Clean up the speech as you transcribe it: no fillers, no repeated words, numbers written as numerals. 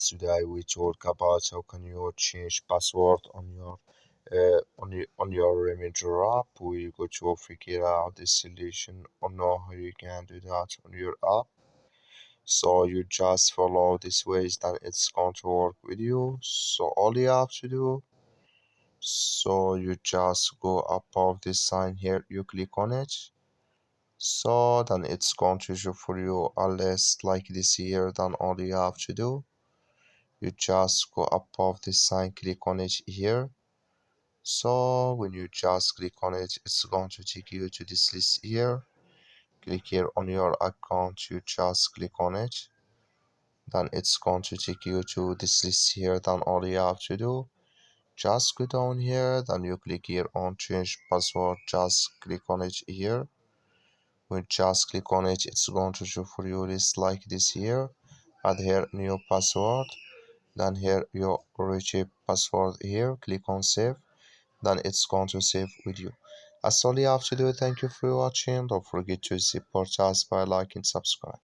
Today we talk about how can you change password on your Remedial app. We go to figure out the solution or know how you can do that on your app. So you just follow this ways, then it's going to work with you. So all you have to do, so you just go above this sign here, you click on it. So then it's going to show for you a list like this here. Then all you have to do, you just go above this sign, click on it here. So when you just click on it, it's going to take you to this list here. Click here on your account, you just click on it, then it's going to take you to this list here. Then all you have to do, just go down here, then you click here on change password, just click on it here. When you just click on it, it's going to show for you list like this here. Add here new password, then here your retrieve password here, click on save, then it's going to save with you. That's all you have to do. Thank you for watching. Don't forget to support us by liking, subscribe.